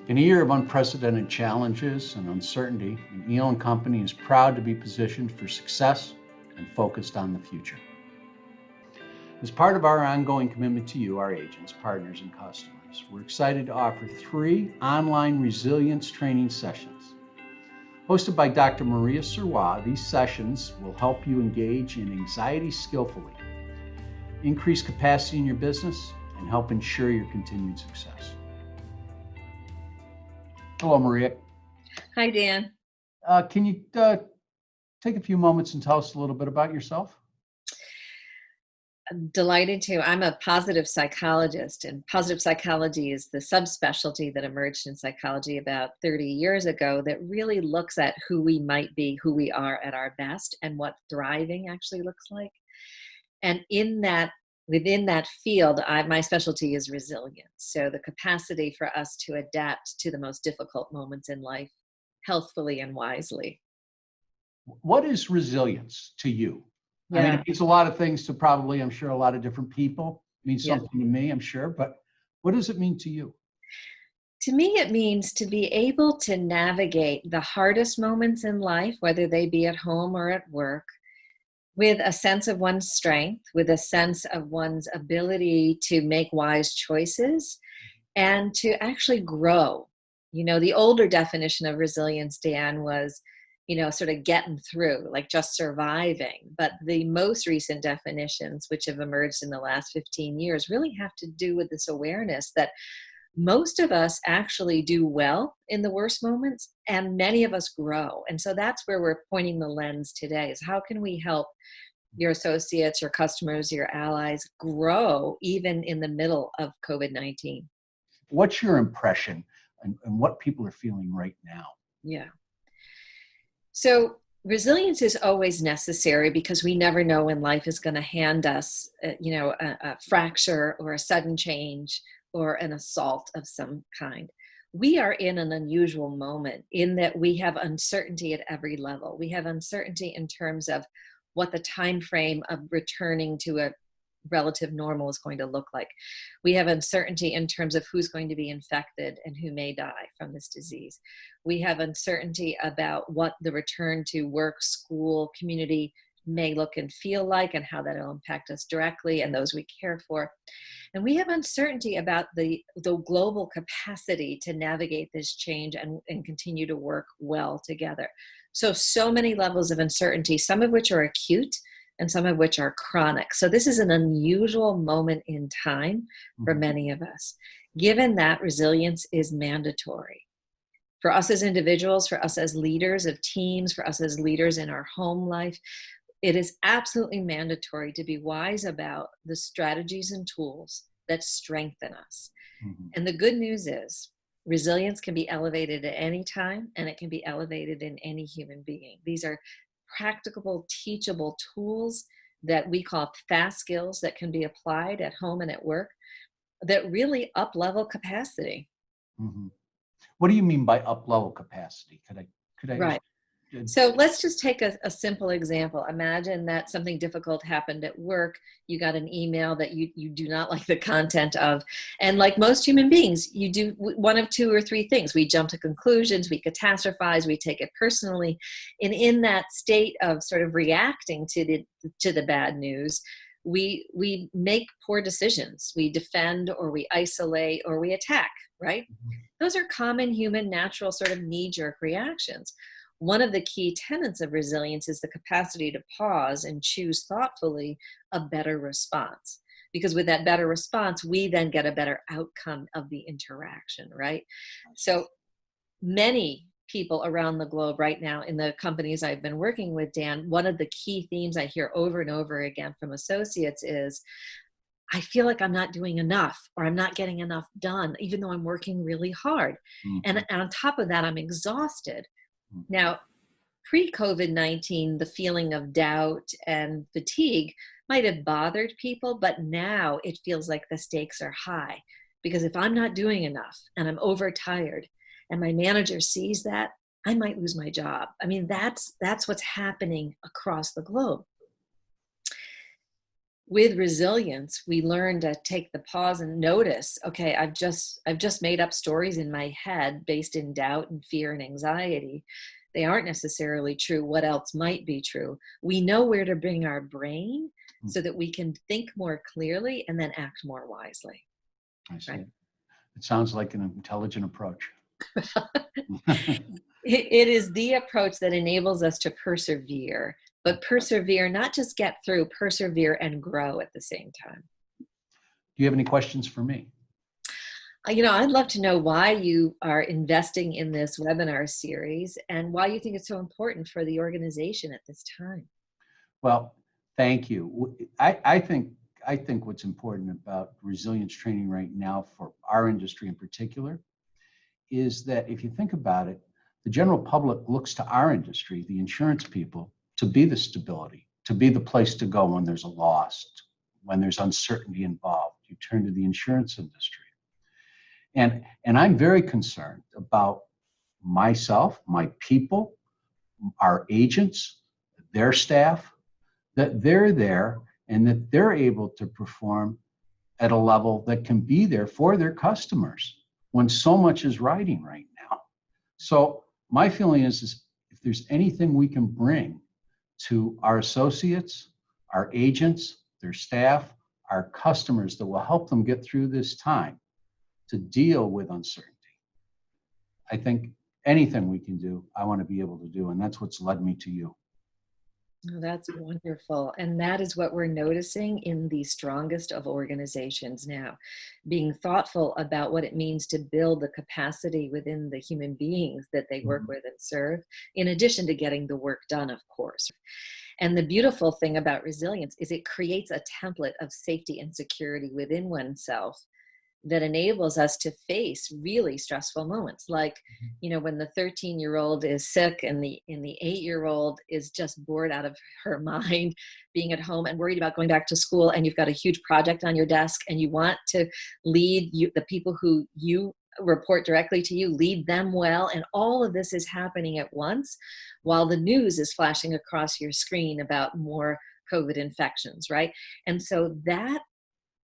In a year of unprecedented challenges and uncertainty, McNeil and Company is proud to be positioned for success and focused on the future. As part of our ongoing commitment to you, our agents, partners, and customers, we're excited to offer 3 online resilience training sessions. Hosted by Dr. Maria Sirois, these sessions will help you engage in anxiety skillfully, increase capacity in your business, and help ensure your continued success. Hello, Maria. Hi, Dan. Can you take a few moments and tell us a little bit about yourself? I'm delighted to. I'm a positive psychologist, and positive psychology is the subspecialty that emerged in psychology about 30 years ago that really looks at who we might be, who we are at our best, and what thriving actually looks like. And within that field, my specialty is resilience. So the capacity for us to adapt to the most difficult moments in life healthfully and wisely. What is resilience to you? I mean, Yeah. it means a lot of things to probably, I'm sure, a lot of different people. It means Yeah. something to me, I'm sure, but what does it mean to you? To me, it means to be able to navigate the hardest moments in life, whether they be at home or at work, with a sense of one's strength, with a sense of one's ability to make wise choices and to actually grow. The older definition of resilience, Dan, was, sort of getting through, like just surviving. But the most recent definitions, which have emerged in the last 15 years, really have to do with this awareness that most of us actually do well in the worst moments, and many of us grow. And so that's where we're pointing the lens today, is how can we help your associates, your customers, your allies grow even in the middle of COVID-19? What's your impression and what people are feeling right now? Yeah. So resilience is always necessary because we never know when life is going to hand us, a fracture or a sudden change or an assault of some kind. We are in an unusual moment in that we have uncertainty at every level. We have uncertainty in terms of what the time frame of returning to a relative normal is going to look like. We have uncertainty in terms of who's going to be infected and who may die from this disease. We have uncertainty about what the return to work, school, community may look and feel like, and how that will impact us directly and those we care for. And we have uncertainty about the global capacity to navigate this change and continue to work well together. So many levels of uncertainty, some of which are acute and some of which are chronic. So this is an unusual moment in time for many of us. Given that, resilience is mandatory. For us as individuals, for us as leaders of teams, for us as leaders in our home life, it is absolutely mandatory to be wise about the strategies and tools that strengthen us. Mm-hmm. And the good news is resilience can be elevated at any time, and it can be elevated in any human being. These are practicable, teachable tools that we call fast skills that can be applied at home and at work that really up-level capacity. Mm-hmm. What do you mean by up-level capacity? Could I? Right. So let's just take a simple example. Imagine that something difficult happened at work. You got an email that you do not like the content of. And like most human beings, you do one of 2 or 3 things. We jump to conclusions, we catastrophize, we take it personally. And in that state of sort of reacting to the bad news, we make poor decisions. We defend, or we isolate, or we attack, right? Those are common human natural sort of knee-jerk reactions. One of the key tenets of resilience is the capacity to pause and choose thoughtfully a better response. Because with that better response, we then get a better outcome of the interaction, right? So many people around the globe right now in the companies I've been working with, Dan, one of the key themes I hear over and over again from associates is, I feel like I'm not doing enough, or I'm not getting enough done, even though I'm working really hard. Mm-hmm. And on top of that, I'm exhausted. Mm-hmm. Now, pre-COVID-19, the feeling of doubt and fatigue might have bothered people, but now it feels like the stakes are high. Because if I'm not doing enough and I'm overtired and my manager sees that, I might lose my job. I mean, that's what's happening across the globe. with resilience, we learn to take the pause and notice, okay, I've just made up stories in my head based in doubt and fear and anxiety. They aren't necessarily true. What else might be true? We know where to bring our brain so that we can think more clearly and then act more wisely. I see. Right? It sounds like an intelligent approach. It is the approach that enables us to persevere, but persevere, not just get through, persevere and grow at the same time. Do you have any questions for me? I'd love to know why you are investing in this webinar series and why you think it's so important for the organization at this time. Well, thank you. I think what's important about resilience training right now for our industry in particular is that if you think about it, the general public looks to our industry, the insurance people, to be the stability, to be the place to go when there's a loss, when there's uncertainty involved. You turn to the insurance industry. And I'm very concerned about myself, my people, our agents, their staff, that they're there and that they're able to perform at a level that can be there for their customers when so much is riding right now. So my feeling is if there's anything we can bring to our associates, our agents, their staff, our customers that will help them get through this time to deal with uncertainty, I think anything we can do, I want to be able to do. And that's what's led me to you. Oh, that's wonderful. And that is what we're noticing in the strongest of organizations now, being thoughtful about what it means to build the capacity within the human beings that they work with and serve, in addition to getting the work done, of course. And the beautiful thing about resilience is it creates a template of safety and security within oneself that enables us to face really stressful moments, like when the 13-year-old is sick and the 8-year-old is just bored out of her mind being at home and worried about going back to school, and you've got a huge project on your desk and you want to lead the people who you report directly to you, lead them well, and all of this is happening at once while the news is flashing across your screen about more COVID infections, right? And so that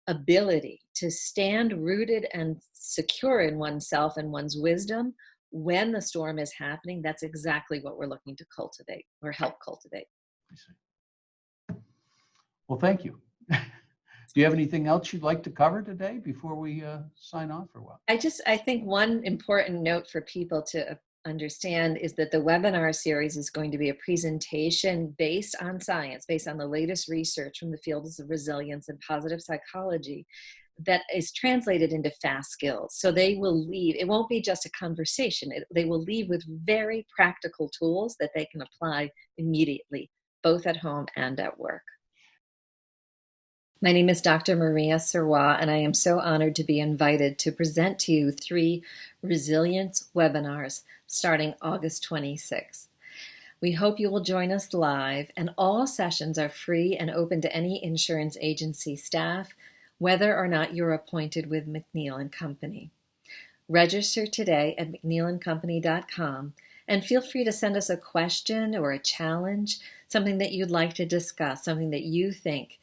ability to stand rooted and secure in oneself and one's wisdom when the storm is happening, that's exactly what we're looking to cultivate or help cultivate. I see. Well, thank you. Do you have anything else you'd like to cover today before we sign off or what? I think one important note for people to understand is that the webinar series is going to be a presentation based on science, based on the latest research from the fields of resilience and positive psychology that is translated into fast skills. So they will leave, it won't be just a conversation, they will leave with very practical tools that they can apply immediately, both at home and at work. My name is Dr. Maria Sirois, and I am so honored to be invited to present to you 3 resilience webinars starting August 26th. We hope you will join us live, and all sessions are free and open to any insurance agency staff, whether or not you're appointed with McNeil & Company. Register today at McNeilandCompany.com, and feel free to send us a question or a challenge, something that you'd like to discuss, something that you think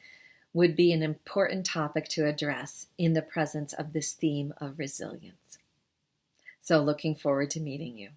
would be an important topic to address in the presence of this theme of resilience. So looking forward to meeting you.